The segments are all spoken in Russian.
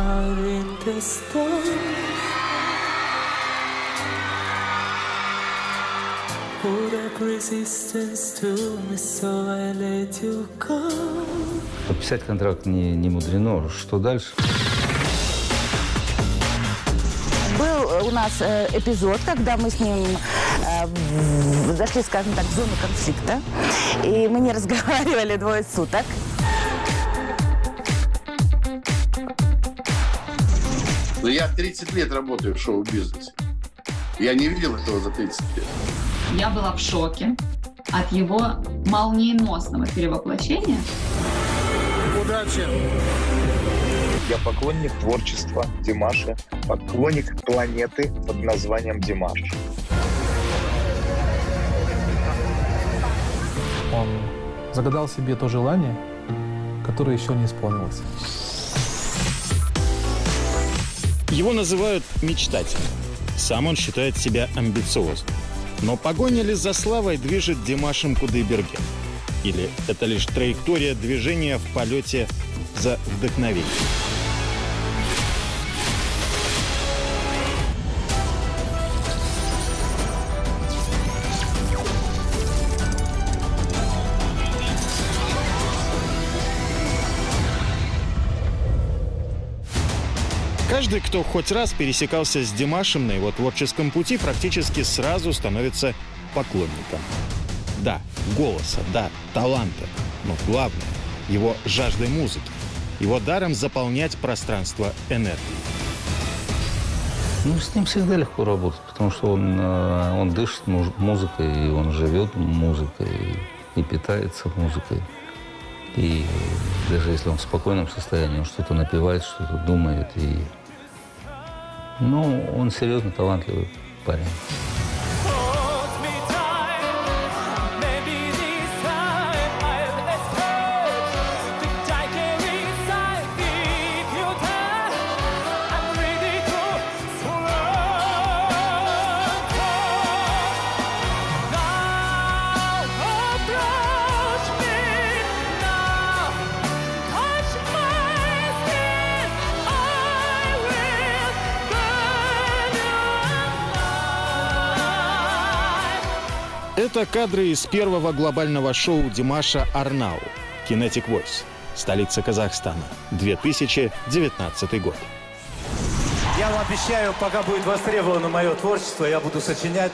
heart in the storm. Put up resistance to me, so I let you go. Подписать контракт не мудрено. Что дальше? Был у нас эпизод, когда мы с ним зашли, скажем так, в зону конфликта. И мы не разговаривали 2 суток. Но я 30 лет работаю в шоу-бизнесе. Я не видел этого за 30 лет. Я была в шоке от его молниеносного перевоплощения. Удачи! Я поклонник творчества Димаша, поклонник планеты под названием Димаш. Он загадал себе то желание, которое еще не исполнилось. Его называют мечтателем. Сам он считает себя амбициозным. Но погоня ли за славой движет Димашем Кудайберген? Или это лишь траектория движения в полете за вдохновением? Каждый, кто хоть раз пересекался с Димашем на его творческом пути, практически сразу становится поклонником. Да, голоса, да, таланта, но главное — его жаждой музыки, его даром заполнять пространство энергией. Ну, с ним всегда легко работать, потому что он дышит музыкой, и он живет музыкой, и питается музыкой. И даже если он в спокойном состоянии, он что-то напевает, что-то думает. Ну, он серьезно талантливый парень. Это кадры из первого глобального шоу Димаша «Арнау» «Kinetic Voice», столица Казахстана, 2019 год. Я вам обещаю, пока будет востребовано мое творчество, я буду сочинять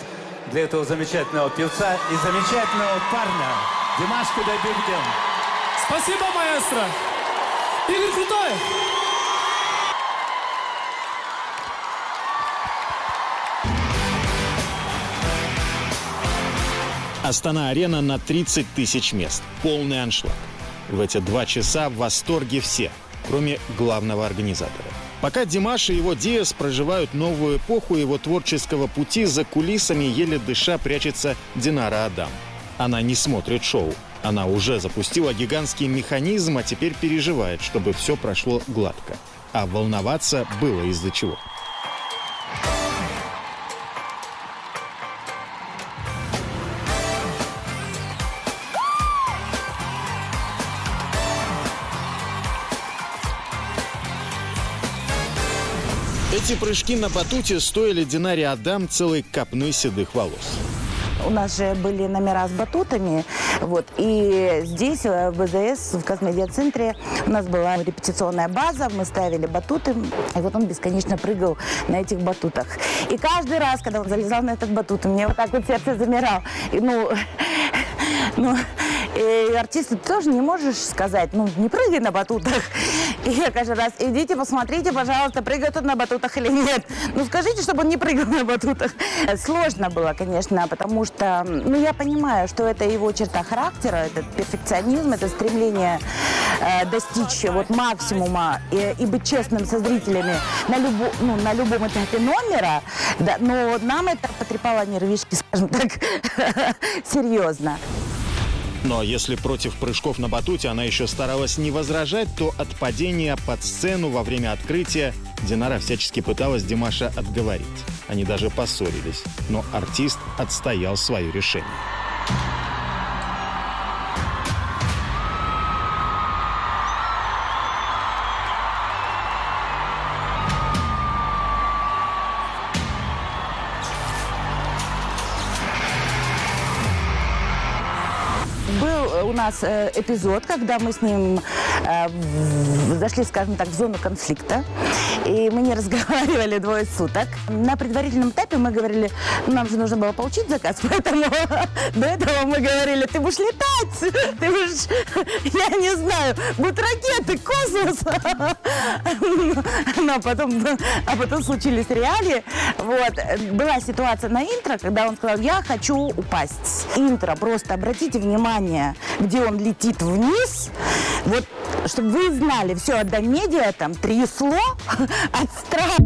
для этого замечательного певца и замечательного парня Димаш Кудайберген. Спасибо, маэстро! Игорь Крутой! Астана-арена на 30 тысяч мест. Полный аншлаг. В эти 2 часа в восторге все, кроме главного организатора. Пока Димаш и его Диас проживают новую эпоху его творческого пути, за кулисами, еле дыша, прячется Динара Адам. Она не смотрит шоу. Она уже запустила гигантский механизм, а теперь переживает, чтобы все прошло гладко. А волноваться было из-за чего. Эти прыжки на батуте стоили Динаре Адам целой копны седых волос. У нас же были номера с батутами, вот, и здесь, в БЗС, в Космедиа-центре, у нас была репетиционная база, мы ставили батуты, и вот он бесконечно прыгал на этих батутах. И каждый раз, когда он залезал на этот батут, у меня вот так вот сердце замирало. И, и артисту ты тоже не можешь сказать, не прыгай на батутах. И я каждый раз, идите, посмотрите, пожалуйста, прыгает он на батутах или нет. Скажите, чтобы он не прыгал на батутах. Сложно было, конечно, потому что, я понимаю, что это его черта характера, этот перфекционизм, это стремление достичь максимума и быть честным со зрителями на любом этапе номера. Да, но нам это потрепало нервишки, скажем так, серьезно. Но если против прыжков на батуте она еще старалась не возражать, то от падения под сцену во время открытия Динара всячески пыталась Димаша отговорить. Они даже поссорились, но артист отстоял свое решение. у нас эпизод, когда мы с ним зашли, скажем так, в зону конфликта, и мы не разговаривали 2 суток. На предварительном этапе мы говорили, нам же нужно было получить заказ, поэтому до этого мы говорили, ты будешь летать, ты будешь, я не знаю, будут ракеты, космос. А потом случились реалии. Вот. Была ситуация на интро, когда он сказал, я хочу упасть. Интро, просто обратите внимание, где он летит вниз. Вот, чтобы вы знали, все до медиа там трясло от страха.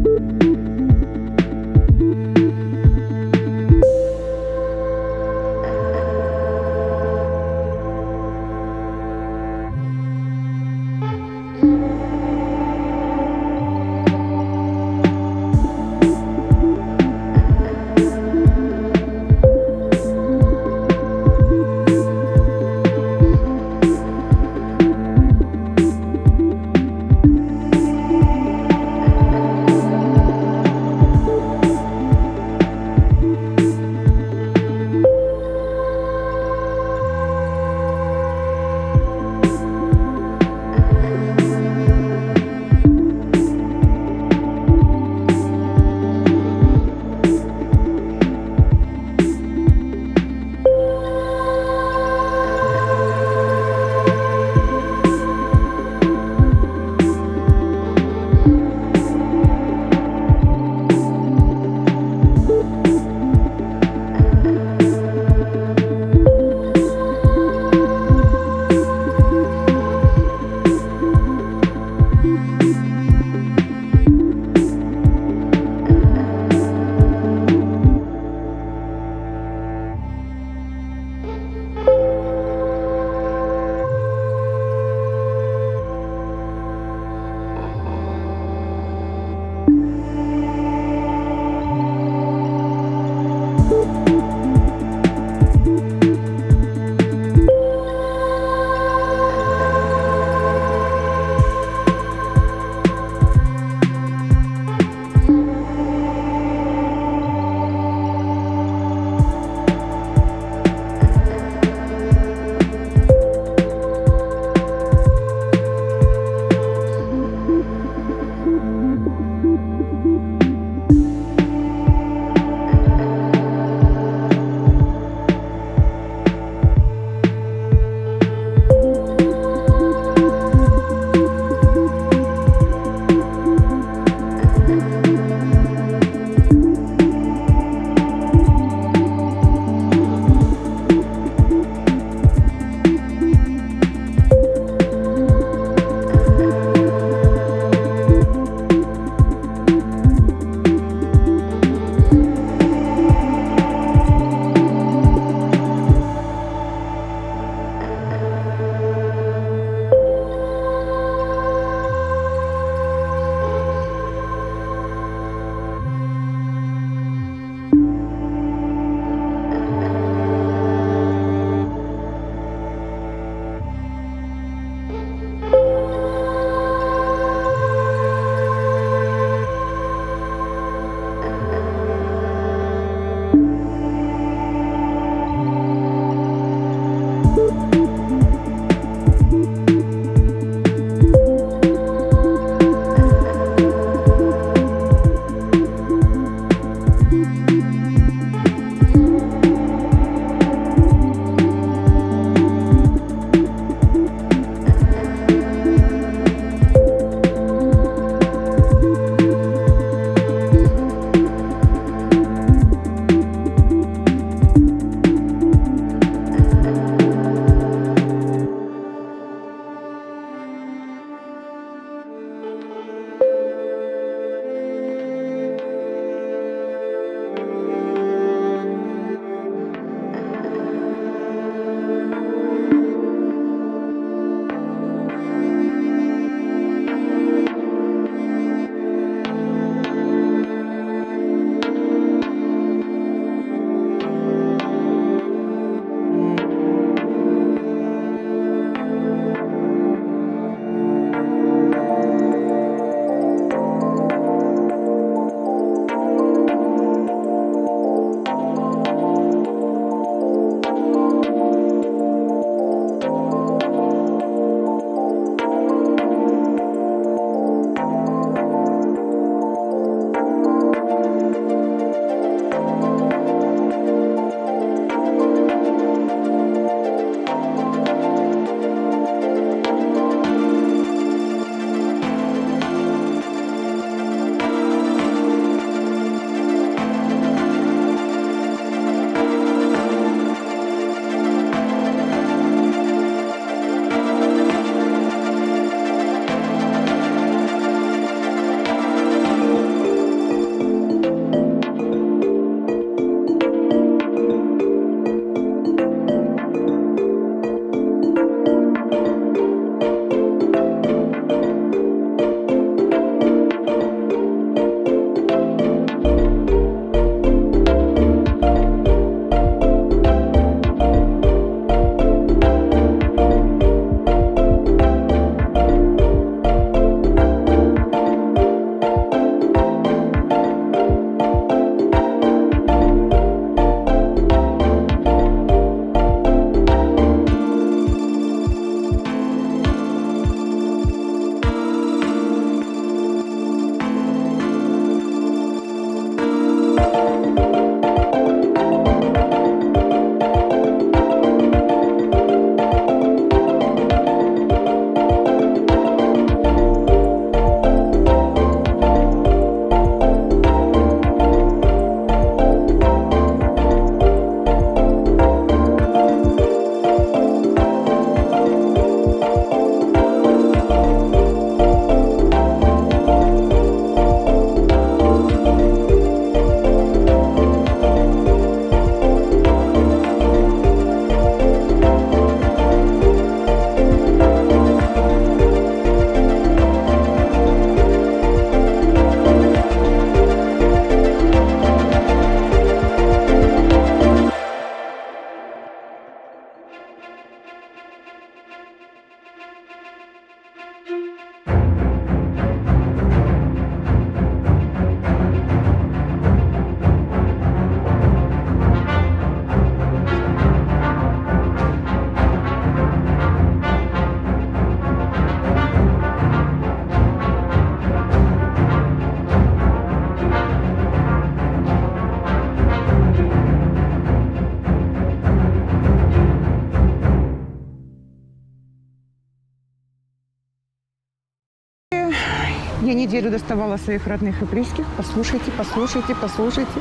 Я неделю доставала своих родных и близких. Послушайте, послушайте, послушайте.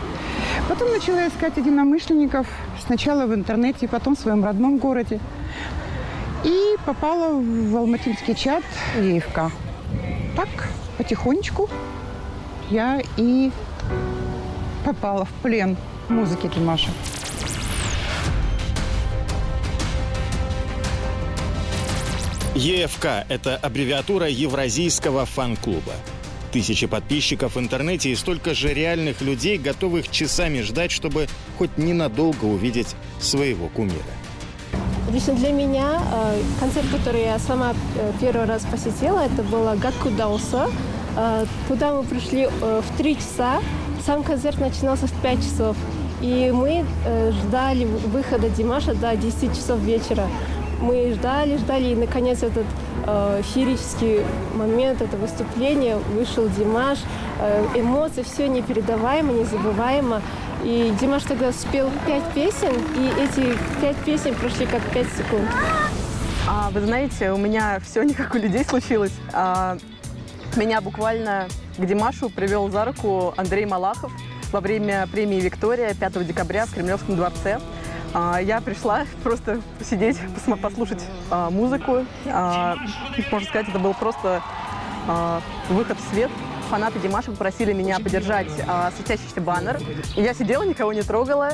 Потом начала искать единомышленников. Сначала в интернете, потом в своем родном городе. И попала в алматинский чат ЕФК. Так, потихонечку я и попала в плен музыки Димаша. ЕФК – это аббревиатура Евразийского фан-клуба. Тысячи подписчиков в интернете и столько же реальных людей, готовых часами ждать, чтобы хоть ненадолго увидеть своего кумира. Лично для меня концерт, который я сама первый раз посетила, это было «Гадку Дауса». Туда мы пришли в 3 часа. Сам концерт начинался в 5 часов. И мы ждали выхода Димаша до 10 часов вечера. Мы ждали, и, наконец, этот феерический момент, это выступление, вышел Димаш. Эмоции, все непередаваемо, незабываемо. И Димаш тогда спел 5 песен, и эти 5 песен прошли как 5 секунд. Вы знаете, у меня все не как у людей случилось. Меня буквально к Димашу привел за руку Андрей Малахов во время премии «Виктория» 5 декабря в Кремлевском дворце. Я пришла просто посидеть, послушать музыку. Можно сказать, это был просто выход в свет. Фанаты Димаша попросили меня подержать светящийся баннер. И я сидела, никого не трогала,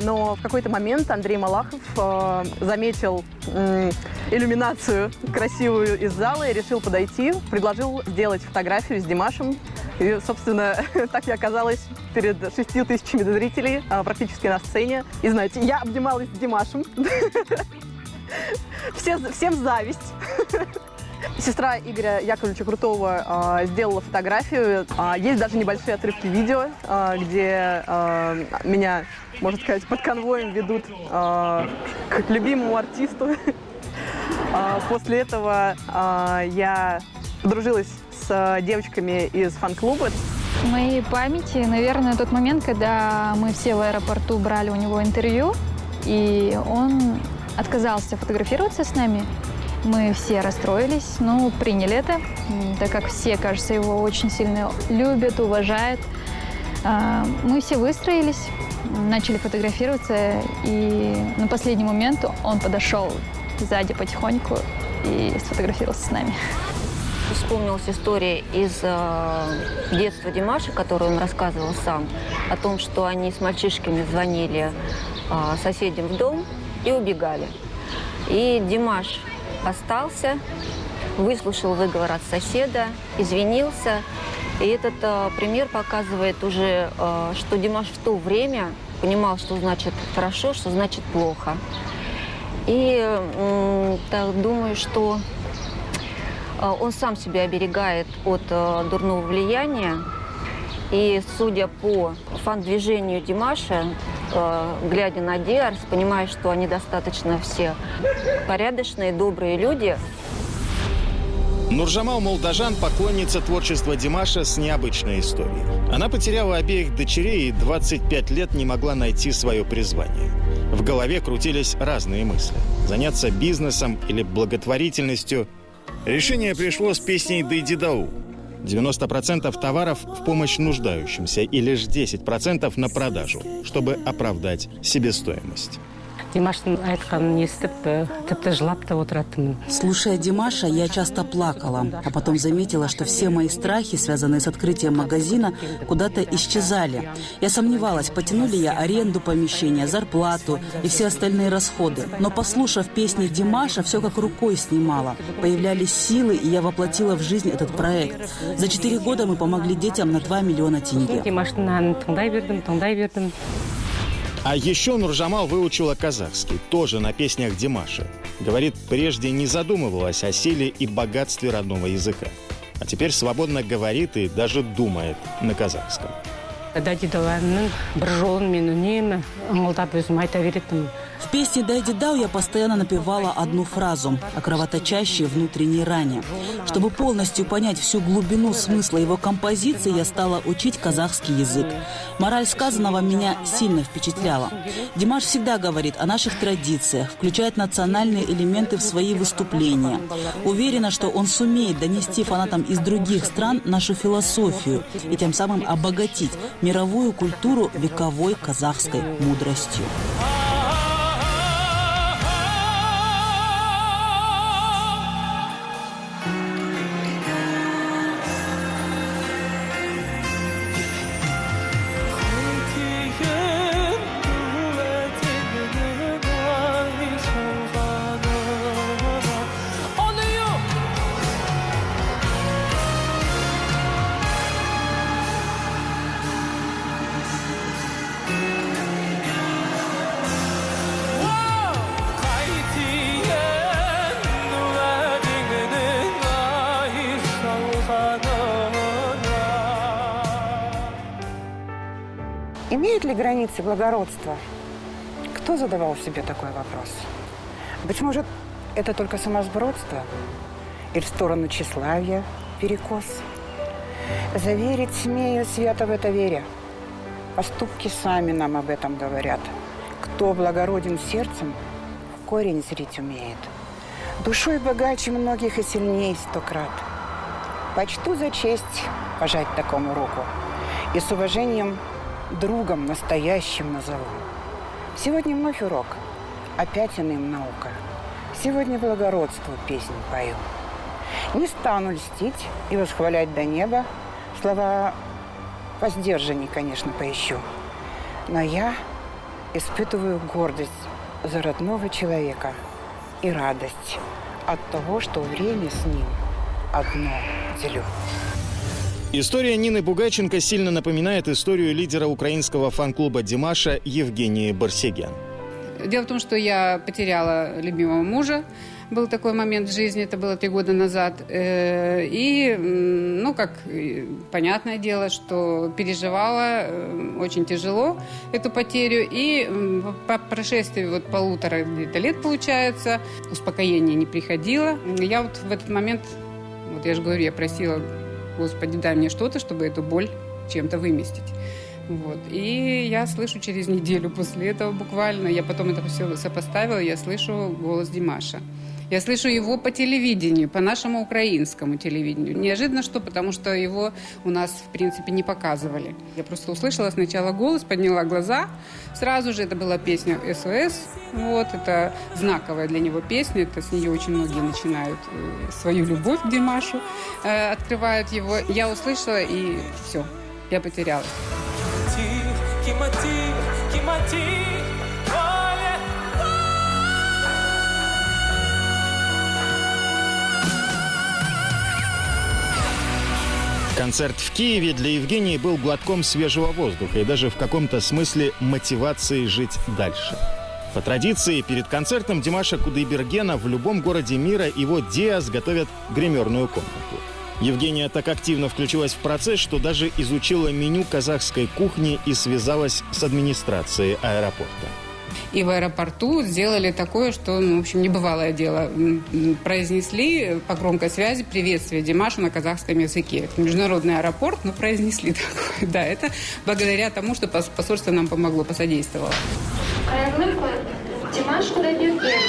но в какой-то момент Андрей Малахов заметил иллюминацию красивую из зала и решил подойти, предложил сделать фотографию с Димашем. И, собственно, так я оказалась перед 6 тысячами зрителей, практически на сцене. И, знаете, я обнималась с Димашем. Всем зависть. Сестра Игоря Яковлевича Крутого сделала фотографию. Есть даже небольшие отрывки видео, где меня, можно сказать, под конвоем ведут к любимому артисту. После этого я подружилась с девочками из фан-клуба. В моей памяти, наверное, тот момент, когда мы все в аэропорту брали у него интервью, и он отказался фотографироваться с нами. Мы все расстроились, но приняли это, так как все, кажется, его очень сильно любят, уважают. Мы все выстроились, начали фотографироваться, и на последний момент он подошел сзади потихоньку и сфотографировался с нами. Вспомнилась история из детства Димаша, которую он рассказывал сам, о том, что они с мальчишками звонили соседям в дом и убегали. И Димаш остался, выслушал выговор от соседа, извинился. И этот пример показывает уже, что Димаш в то время понимал, что значит хорошо, что значит плохо. И думаю, что он сам себя оберегает от дурного влияния. И судя по фан-движению Димаша, глядя на Диарс, понимаю, что они достаточно все порядочные, добрые люди. Нуржамал Молдажан – поклонница творчества Димаша с необычной историей. Она потеряла обеих дочерей и 25 лет не могла найти свое призвание. В голове крутились разные мысли – заняться бизнесом или благотворительностью. Решение пришло с песней «Дейди Дау». 90% товаров в помощь нуждающимся и лишь 10% на продажу, чтобы оправдать себестоимость. Слушая Димаша, я часто плакала, а потом заметила, что все мои страхи, связанные с открытием магазина, куда-то исчезали. Я сомневалась, потяну ли я аренду помещения, зарплату и все остальные расходы. Но, послушав песни Димаша, все как рукой снимало. Появлялись силы, и я воплотила в жизнь этот проект. За 4 года мы помогли детям на 2 миллиона тенге. А еще Нуржамал выучила казахский, тоже на песнях Димаша. Говорит, прежде не задумывалась о силе и богатстве родного языка. А теперь свободно говорит и даже думает на казахском. Дадидаларның бір жолын мен үнемі аңылдап өзім айта беретінмін. В песне «Дайди Дау» я постоянно напевала одну фразу о кровоточащей внутренней ране. Чтобы полностью понять всю глубину смысла его композиции, я стала учить казахский язык. Мораль сказанного меня сильно впечатляла. Димаш всегда говорит о наших традициях, включает национальные элементы в свои выступления. Уверена, что он сумеет донести фанатам из других стран нашу философию и тем самым обогатить мировую культуру вековой казахской мудростью. Имеют ли границы благородства? Кто задавал себе такой вопрос? Быть может, это только самосбродство? Или в сторону тщеславия перекос? Заверить смею свято в это веря. Поступки сами нам об этом говорят. Кто благороден сердцем, в корень зрить умеет. Душой богаче многих и сильней 100 крат. Почту за честь пожать такому руку. И с уважением другом настоящим назову. Сегодня вновь урок, опять иным наука. Сегодня благородству песнь пою. Не стану льстить и восхвалять до неба. Слова воздержанней, конечно, поищу. Но я испытываю гордость за родного человека и радость от того, что время с ним одно делю. История Нины Бугайченко сильно напоминает историю лидера украинского фан-клуба Димаша Евгении Барсегян. Дело в том, что я потеряла любимого мужа. Был такой момент в жизни, это было 3 года назад. И, как понятное дело, что переживала очень тяжело эту потерю. И по прошествии 1,5 лет, получается, успокоение не приходило. Я в этот момент, я же говорю, я просила: Господи, дай мне что-то, чтобы эту боль чем-то выместить. И я слышу через неделю после этого буквально, я потом это все сопоставила, я слышу голос Димаша. Я слышу его по телевидению, по нашему украинскому телевидению. Неожиданно что, потому что его у нас, в принципе, не показывали. Я просто услышала сначала голос, подняла глаза. Сразу же это была песня «СОС». Это знаковая для него песня. Это с нее очень многие начинают свою любовь к Димашу, открывают его. Я услышала, и все, я потерялась. Концерт в Киеве для Евгении был глотком свежего воздуха и даже в каком-то смысле мотивацией жить дальше. По традиции, перед концертом Димаша Кудайбергена в любом городе мира его Диас готовят гримерную комнату. Евгения так активно включилась в процесс, что даже изучила меню казахской кухни и связалась с администрацией аэропорта. И в аэропорту сделали такое, что, небывалое дело. Произнесли по громкой связи приветствие Димашу на казахском языке. Это международный аэропорт, но произнесли такое. Да, это благодаря тому, что посольство нам помогло, посодействовало. Димаш Кудайберген.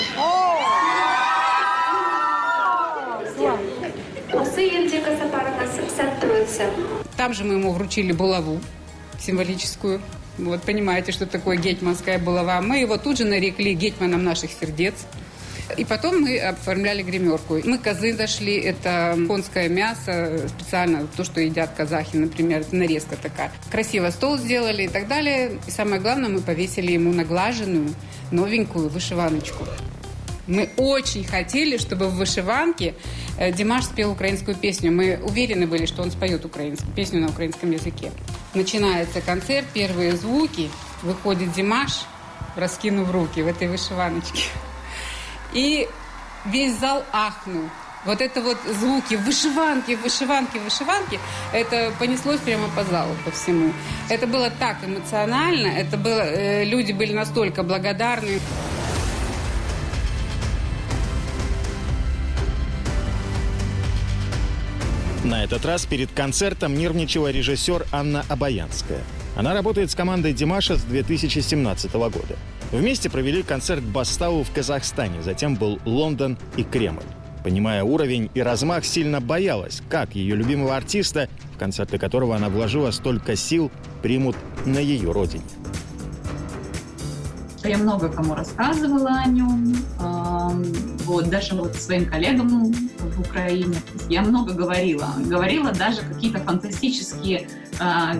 Там же мы ему вручили булаву символическую. Понимаете, что такое гетьманская булава. Мы его тут же нарекли гетьманом наших сердец. И потом мы оформляли гримерку. Мы козы дошли, это конское мясо, специально то, что едят казахи, например, нарезка такая. Красиво стол сделали и так далее. И самое главное, мы повесили ему наглаженную, новенькую вышиваночку. Мы очень хотели, чтобы в вышиванке Димаш спел украинскую песню. Мы уверены были, что он споет украинскую песню на украинском языке. Начинается концерт, первые звуки. Выходит Димаш, раскинув руки в этой вышиваночке. И весь зал ахнул. Это звуки вышиванки, это понеслось прямо по залу, по всему. Это было так эмоционально, люди были настолько благодарны. На этот раз перед концертом нервничала режиссер Анна Обаянская. Она работает с командой Димаша с 2017 года. Вместе провели концерт Бастау в Казахстане, затем был Лондон и Кремль. Понимая уровень и размах, сильно боялась, как ее любимого артиста, в концерты которого она вложила столько сил, примут на ее родине. Я много кому рассказывала о нем, даже своим коллегам в Украине. Я много говорила даже какие-то фантастические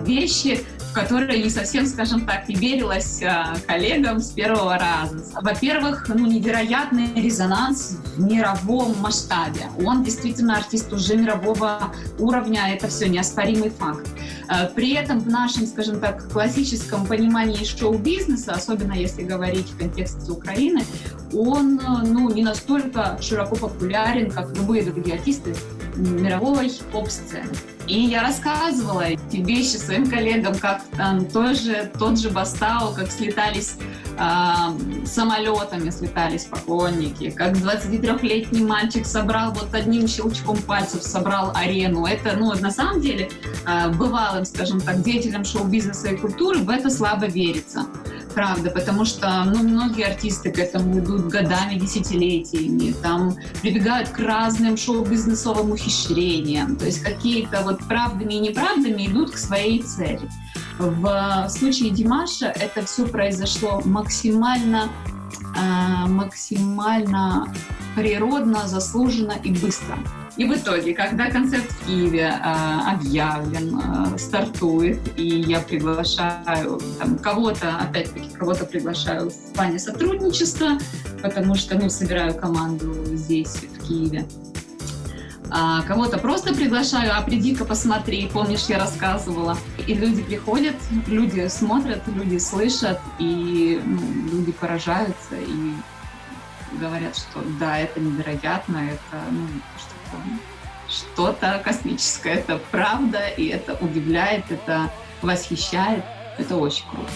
вещи, в которые не совсем, скажем так, и верилась коллегам с первого раза. Во-первых, невероятный резонанс в мировом масштабе. Он действительно артист уже мирового уровня, это все неоспоримый факт. При этом в нашем, скажем так, классическом понимании шоу-бизнеса, особенно если говорить в контексте Украины, он не настолько широко популярен, как любые другие артисты мировой поп-сцены. И я рассказывала эти вещи своим коллегам, как там тот же Бастау, как слетались самолетами, слетались поклонники, как 23-летний мальчик собрал одним щелчком пальцев собрал арену. Это, на самом деле, бывалым, скажем так, деятелям шоу-бизнеса и культуры в это слабо верится. Правда, потому что многие артисты к этому идут годами, десятилетиями, там прибегают к разным шоу-бизнесовым ухищрениям, то есть какие-то правдами и неправдами идут к своей цели. В случае Димаша это все произошло максимально природно, заслуженно и быстро. И в итоге, когда концерт в Киеве объявлен, стартует, и я приглашаю кого-то приглашаю в плане сотрудничества, потому что смотрю команду здесь, в Киеве. Кого-то просто приглашаю, приди-ка посмотри, помнишь, я рассказывала. И люди приходят, люди смотрят, люди слышат, и люди поражаются и говорят, что да, это невероятно, это что-то космическое, это правда, и это удивляет, это восхищает, это очень круто.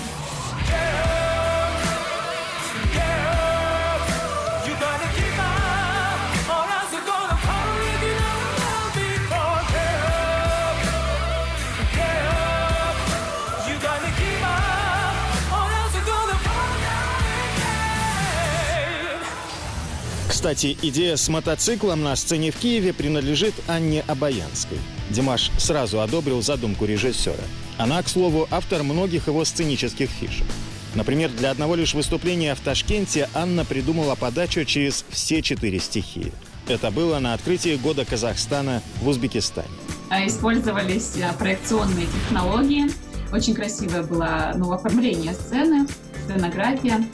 Кстати, идея с мотоциклом на сцене в Киеве принадлежит Анне Обаянской. Димаш сразу одобрил задумку режиссера. Она, к слову, автор многих его сценических фишек. Например, для одного лишь выступления в Ташкенте Анна придумала подачу через все 4 стихии. Это было на открытии Года Казахстана в Узбекистане. Использовались проекционные технологии. Очень красивое было оформление сцены, сценография.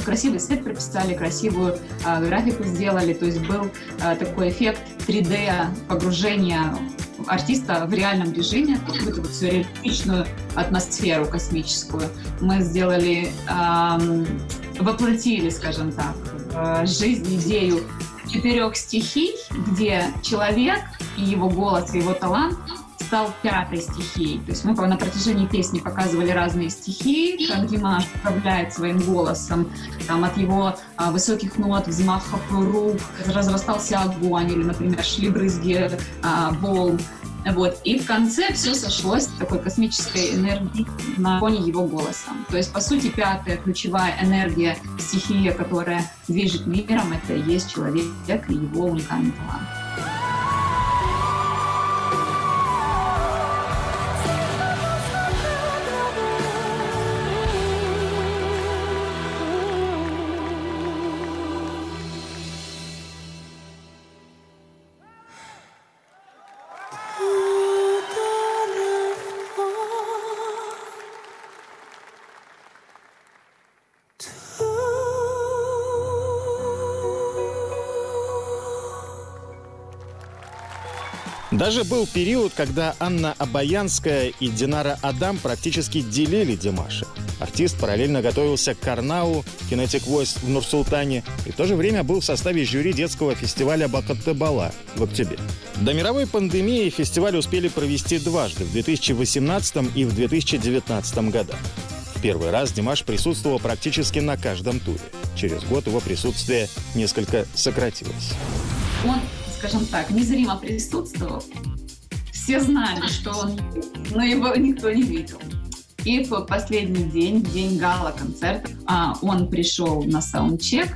Красивый свет прописали, красивую графику сделали. То есть был такой эффект 3D погружения артиста в реальном режиме, какую-то сюрреалистичную атмосферу космическую. Мы сделали, воплотили, скажем так, в жизнь идею 4 стихий, где человек и его голос, и его талант стал 5-й стихией. То есть мы на протяжении песни показывали разные стихии, как Димаш управляет своим голосом, от его высоких нот, взмахов рук разрастался огонь, или, например, шли брызги волн. И в конце все сошлось в такой космической энергии на фоне его голоса. То есть, по сути, 5-я ключевая энергия, стихия, которая движет миром, это и есть человек и его уникальный талант. Даже был период, когда Анна Обаянская и Динара Адам практически делили Димаша. Артист параллельно готовился к Карнау, Kinetic Voice в Нур-Султане, и в то же время был в составе жюри детского фестиваля «Бакатты-Бала» в октябре. До мировой пандемии фестиваль успели провести дважды, в 2018 и в 2019 годах. В первый раз Димаш присутствовал практически на каждом туре. Через год его присутствие несколько сократилось. Он, скажем так, незримо присутствовал, все знали, что он, но его никто не видел. И в последний день, день гала-концерта, он пришел на саундчек,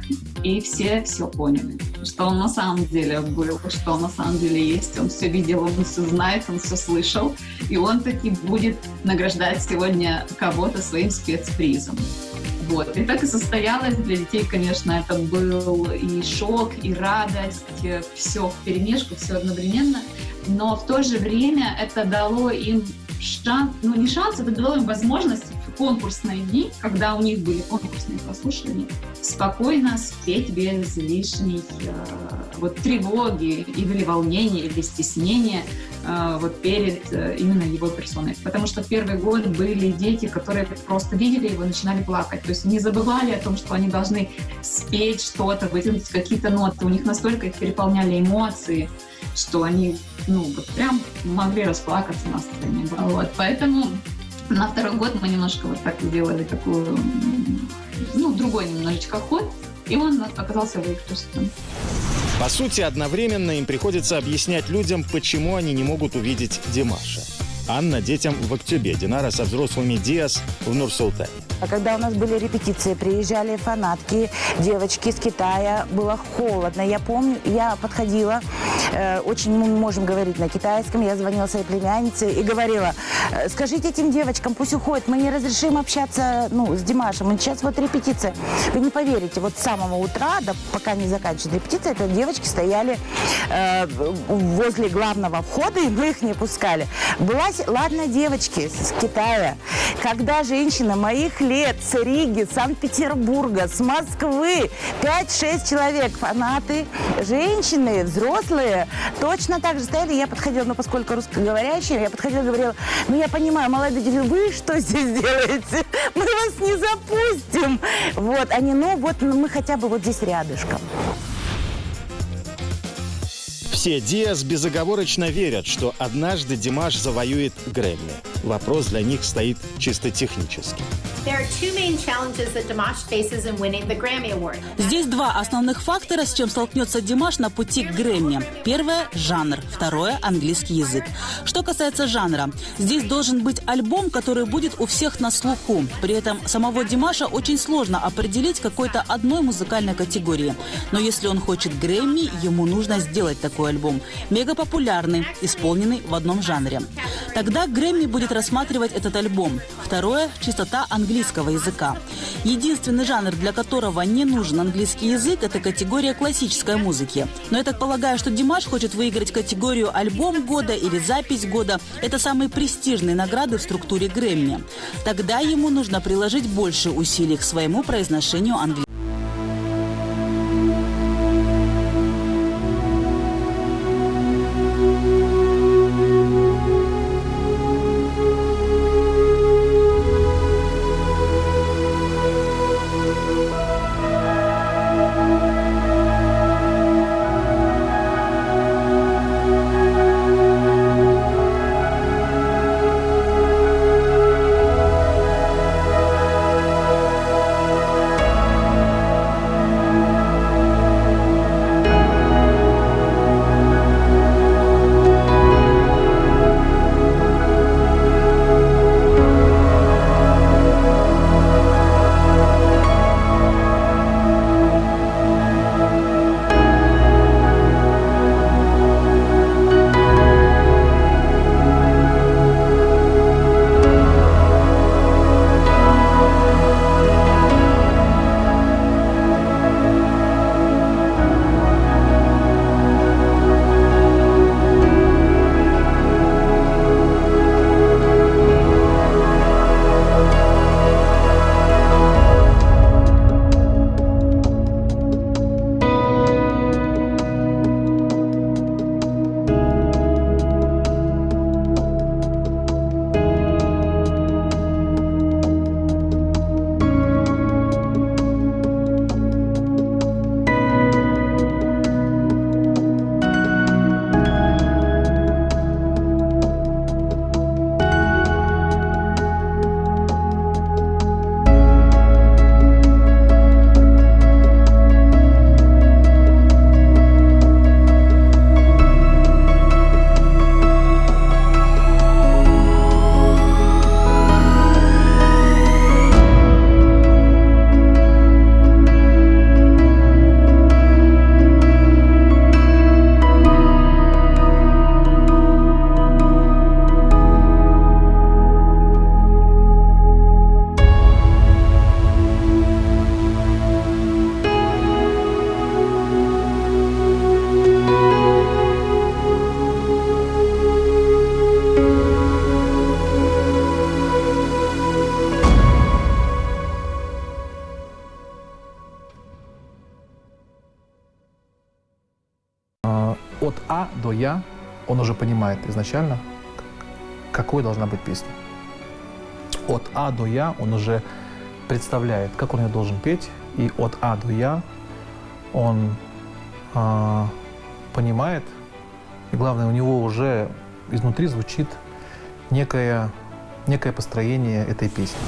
и все поняли, что он на самом деле был, что он на самом деле есть. Он все видел, он все знает, он все слышал. И он таки будет награждать сегодня кого-то своим спецпризом. Вот. И так и состоялось. Для детей, конечно, это был и шок, и радость, все вперемешку, все одновременно. Но в то же время это дало им шанс, ну не шанс, это дало им возможность в конкурсные дни, когда у них были конкурсные прослушивания, спокойно спеть без лишней тревоги или волнения, или стеснения перед именно его персоной. Потому что в первый год были дети, которые просто видели его и начинали плакать. То есть не забывали о том, что они должны спеть что-то, вытянуть какие-то ноты. У них настолько их переполняли эмоции, что они прям могли расплакаться на сцене. Вот. Поэтому на второй год мы немножко так сделали такую, другой немножечко ход, и он оказался выигрышным. По сути, одновременно им приходится объяснять людям, почему они не могут увидеть Димаша. Анна детям в Актюбе, Динара со взрослыми Диас в Нур-Султане. А когда у нас были репетиции, приезжали фанатки, девочки из Китая, было холодно. Я помню, я подходила, очень мы можем говорить на китайском, я звонила своей племяннице и говорила: скажите этим девочкам, пусть уходят, мы не разрешим общаться с Димашем, сейчас репетиция. Вы не поверите, с самого утра, пока не заканчивается репетиция, это девочки стояли возле главного входа, и мы их не пускали. Ладно, девочки с Китая, когда женщина моих лет с Риги, Санкт-Петербурга, с Москвы, 5-6 человек, фанаты, женщины, взрослые, точно так же стояли. Я подходила, поскольку русскоговорящая, я подходила и говорила: я понимаю, молодые девочки, вы что здесь делаете? Мы вас не запустим. Они, мы хотя бы здесь рядышком. Все Диас безоговорочно верят, что однажды Димаш завоюет Грэмми. Вопрос для них стоит чисто технически. Здесь два основных фактора, с чем столкнется Димаш на пути к Грэмми. Первое – жанр, второе – английский язык. Что касается жанра, здесь должен быть альбом, который будет у всех на слуху. При этом самого Димаша очень сложно определить какой-то одной музыкальной категории. Но если он хочет Грэмми, ему нужно сделать такой альбом. Мегапопулярный, исполненный в одном жанре. Тогда Грэмми будет рассматривать этот альбом. Второе – чистота английского языка. Единственный жанр, для которого не нужен английский язык – это категория классической музыки. Но я так полагаю, что Димаш хочет выиграть категорию «Альбом года» или «Запись года». Это самые престижные награды в структуре Грэмми. Тогда ему нужно приложить больше усилий к своему произношению английского. от А до Я он уже понимает изначально, какой должна быть песня. От А до Я он уже представляет, как он ее должен петь, и от А до Я он понимает, и главное, у него уже изнутри звучит некое построение этой песни.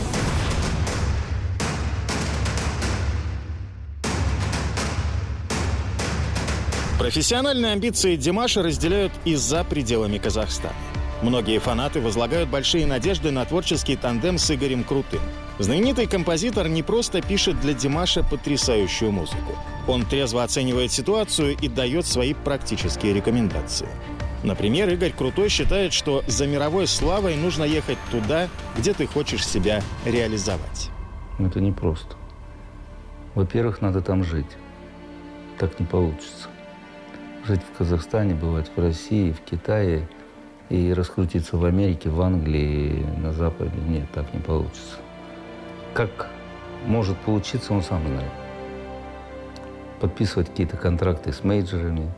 Профессиональные амбиции Димаша разделяют и за пределами Казахстана. Многие фанаты возлагают большие надежды на творческий тандем с Игорем Крутым. Знаменитый композитор не просто пишет для Димаша потрясающую музыку. Он трезво оценивает ситуацию и дает свои практические рекомендации. Например, Игорь Крутой считает, что за мировой славой нужно ехать туда, где ты хочешь себя реализовать. Это непросто. Во-первых, надо там жить. Так не получится. Жить в Казахстане, бывать в России, в Китае и раскрутиться в Америке, в Англии, на Западе. Нет, так не получится. Как может получиться, он сам знает. Подписывать какие-то контракты с мейджорами.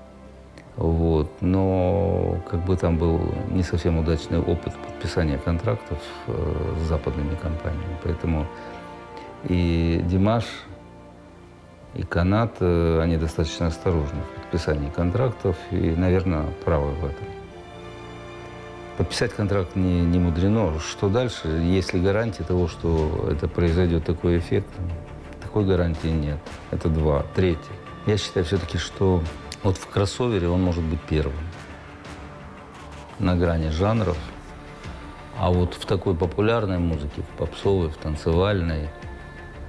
Вот. Но как бы там был не совсем удачный опыт подписания контрактов с западными компаниями. Поэтому и Димаш, и Канат, они достаточно осторожны в подписании контрактов и, наверное, правы в этом. Подписать контракт не мудрено. Что дальше? Есть ли гарантия того, что это произойдет такой эффект? Такой гарантии нет. Это два. Третье. Я считаю все-таки, что вот в кроссовере он может быть первым. На грани жанров. А вот в такой популярной музыке, в попсовой, в танцевальной,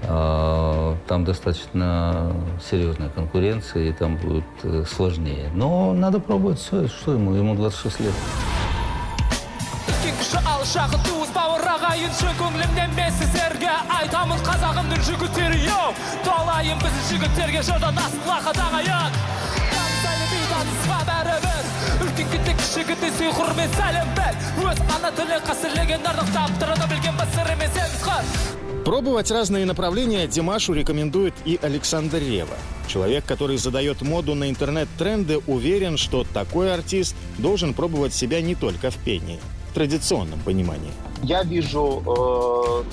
там достаточно серьезная конкуренция, и там будет сложнее. Но надо пробовать все. Что ему 26 лет. Шағын туыз бауыр ағайыншы көңілімнен мен сіздерге айтамын қазағымның жігіттері йоу толайын біз жігіттерге жырдан асылаға тағайын сәлем танысқа бәрібір үлкен кетті кіші кетті сүй құрмет сәлем біл өз ана тілі қасірлеген ардақтап тұрады білген басыр емес еміз Пробовать разные направления Димашу рекомендует и Александр Ревва. Человек, который задает моду на интернет-тренды, уверен, что такой артист должен пробовать себя не только в пении. В традиционном понимании. Я вижу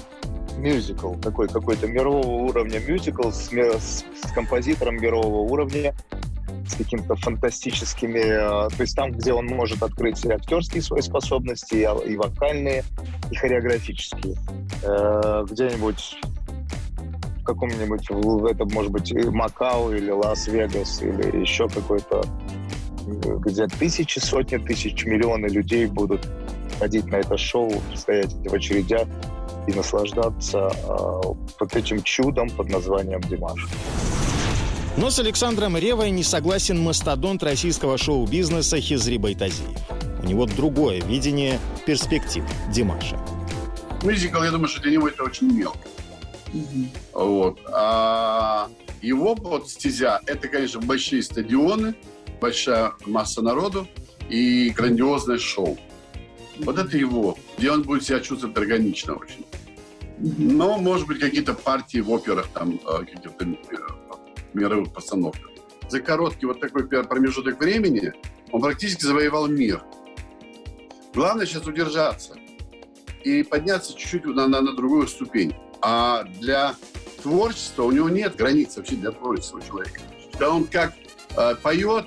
мюзикл, какой-то мирового уровня мюзикл с композитором мирового уровня, с какими-то фантастическими... То есть там, где он может открыть и актерские свои способности, и вокальные, и хореографические. Где-нибудь в каком-нибудь... Это может быть и Макао, или Лас-Вегас, или еще какой-то... Где тысячи, сотни тысяч, миллионы людей будут ходить на это шоу, стоять в очередях и наслаждаться вот этим чудом под названием Димаш. Но с Александром Реввой не согласен мастодонт российского шоу-бизнеса Хизри Байтазиев. У него другое видение перспектив Димаша. Мюзикл, я думаю, что для него это очень мелко. Вот. А его вот стезя — это, конечно, большие стадионы, большая масса народу и грандиозное шоу. Вот это его, где он будет себя чувствовать органично очень. Но, может быть, какие-то партии в операх, там, каких-то мировых постановках. За короткий вот такой промежуток времени он практически завоевал мир. Главное сейчас удержаться и подняться чуть-чуть на другую ступень. А для творчества у него нет границ вообще для творчества человека. Да он как поет,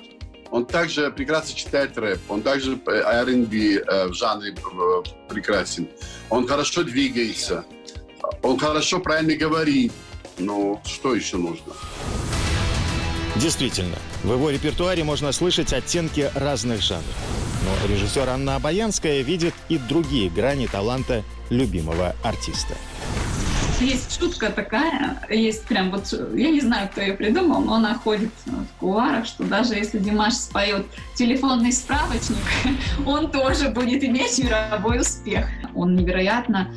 он также прекрасно читает рэп, он также R&B в жанре прекрасен. Он хорошо двигается, он хорошо правильно говорит. Ну, что еще нужно? Действительно, в его репертуаре можно слышать оттенки разных жанров. Но режиссер Анна Обаянская видит и другие грани таланта любимого артиста. Есть шутка такая, есть прям вот, я не знаю, кто ее придумал, но она ходит в кулуарах, что даже если Димаш споет телефонный справочник, он тоже будет иметь мировой успех. Он невероятно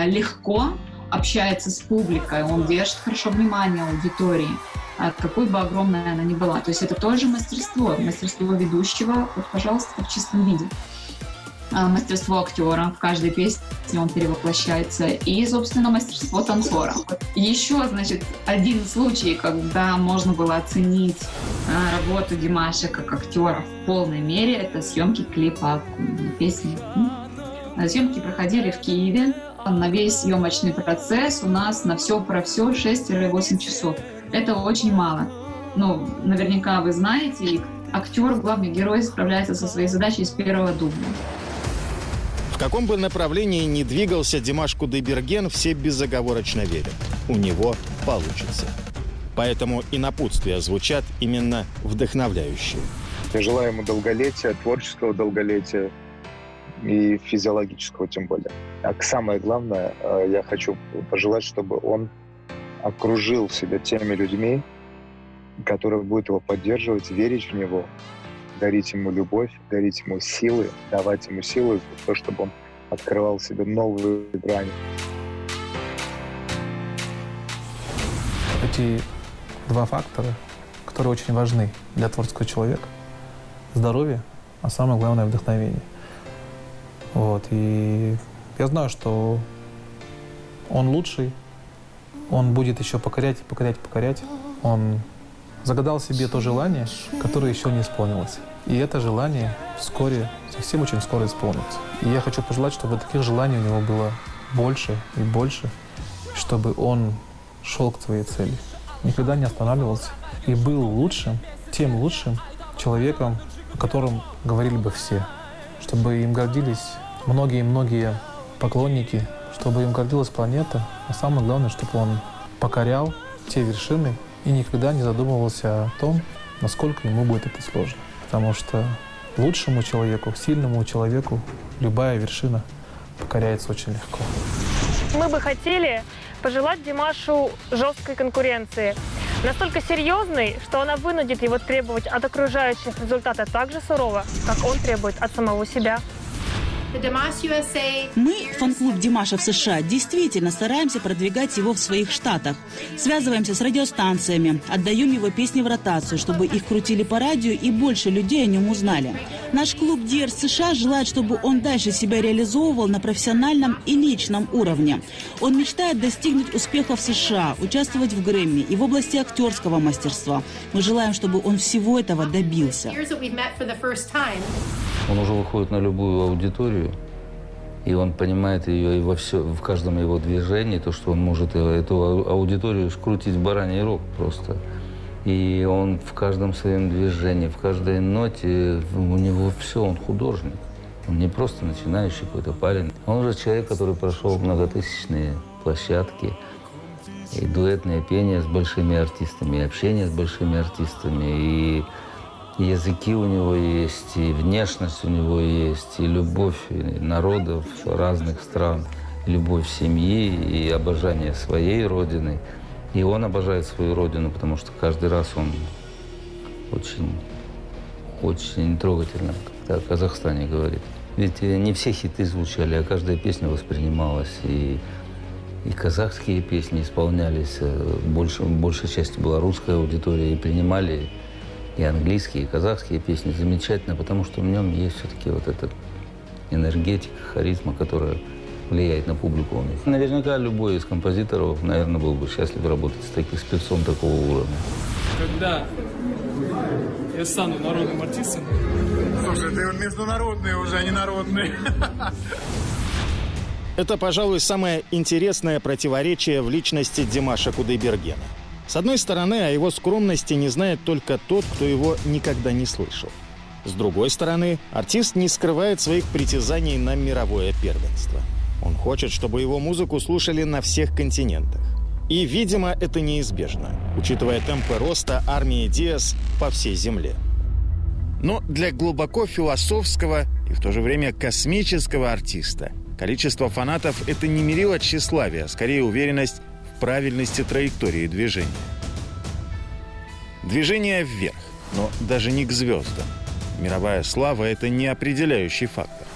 легко общается с публикой, он держит хорошо внимание аудитории, какой бы огромной она ни была. То есть это тоже мастерство ведущего, вот, пожалуйста, в чистом виде. мастерство актера. В каждой песне он перевоплощается. И, собственно, мастерство танцора. Еще, значит, один случай, когда можно было оценить работу Димаша как актера в полной мере, это съемки клипа песни. Съемки проходили в Киеве. На весь съемочный процесс у нас на все про все 6-8 часов. Это очень мало. Ну, наверняка вы знаете, актер, главный герой, справляется со своей задачей с первого дубля. В каком бы направлении ни двигался Димаш Кудайберген, все безоговорочно верят. У него получится. Поэтому и напутствия звучат именно вдохновляющие. Я желаю ему долголетия, творческого долголетия и физиологического тем более. А самое главное, я хочу пожелать, чтобы он окружил себя теми людьми, которые будут его поддерживать, верить в него, дарить ему любовь, дарить ему силы, давать ему силы, то, чтобы он открывал себе новые грани. Эти два фактора, которые очень важны для творческого человека. Здоровье, а самое главное — вдохновение. Вот. И я знаю, что он лучший, он будет еще покорять, покорять, покорять. Он загадал себе то желание, которое еще не исполнилось. И это желание вскоре, совсем очень скоро исполнится. И я хочу пожелать, чтобы таких желаний у него было больше и больше, чтобы он шел к своей цели, никогда не останавливался и был лучшим, тем лучшим человеком, о котором говорили бы все, чтобы им гордились многие-многие поклонники, чтобы им гордилась планета, а самое главное, чтобы он покорял те вершины и никогда не задумывался о том, насколько ему будет это сложно. Потому что лучшему человеку, сильному человеку любая вершина покоряется очень легко. Мы бы хотели пожелать Димашу жесткой конкуренции. Настолько серьезной, что она вынудит его требовать от окружающих результата так же сурово, как он требует от самого себя. Мы, фан-клуб Димаша в США, действительно стараемся продвигать его в своих штатах. Связываемся с радиостанциями, отдаем его песни в ротацию, чтобы их крутили по радио и больше людей о нем узнали. Наш клуб Диер США желает, чтобы он дальше себя реализовывал на профессиональном и личном уровне. Он мечтает достигнуть успеха в США, участвовать в Грэмми и в области актерского мастерства. Мы желаем, чтобы он всего этого добился. Он уже выходит на любую аудиторию, и он понимает ее и в каждом его движении, то, что он может эту аудиторию скрутить в бараний рог просто. И он в каждом своем движении, в каждой ноте, у него все, он художник. Он не просто начинающий какой-то парень. Он уже человек, который прошел многотысячные площадки, и дуэтное пение с большими артистами, и общение с большими артистами, и языки у него есть, и внешность у него есть, и любовь народов разных стран, и любовь семьи, и обожание своей родины. И он обожает свою родину, потому что каждый раз он очень трогательно о Казахстане говорит. Ведь не все хиты звучали, а каждая песня воспринималась. И казахские песни исполнялись, большей частью была русская аудитория, и принимали и английские, и казахские песни замечательно, потому что в нем есть все-таки вот эта энергетика, харизма, которая влияет на публику. Наверняка любой из композиторов, наверное, был бы счастлив работать с певцом такого уровня. Когда я стану народным артистом... Слушай, ты международный уже, а не народный. Это, пожалуй, самое интересное противоречие в личности Димаша Кудайбергена. С одной стороны, о его скромности не знает только тот, кто его никогда не слышал. С другой стороны, артист не скрывает своих притязаний на мировое первенство. Он хочет, чтобы его музыку слушали на всех континентах. И, видимо, это неизбежно, учитывая темпы роста армии Диас по всей земле. Но для глубоко философского и в то же время космического артиста количество фанатов – это не мерило тщеславия, а скорее уверенность в правильности траектории движения. Движение вверх, но даже не к звездам. Мировая слава – это не определяющий фактор.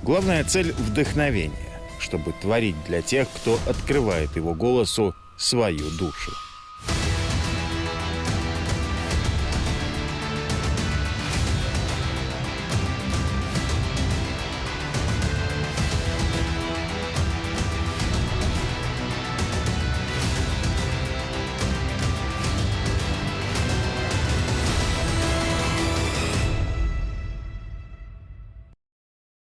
Главная цель – вдохновение, чтобы творить для тех, кто открывает его голосу свою душу.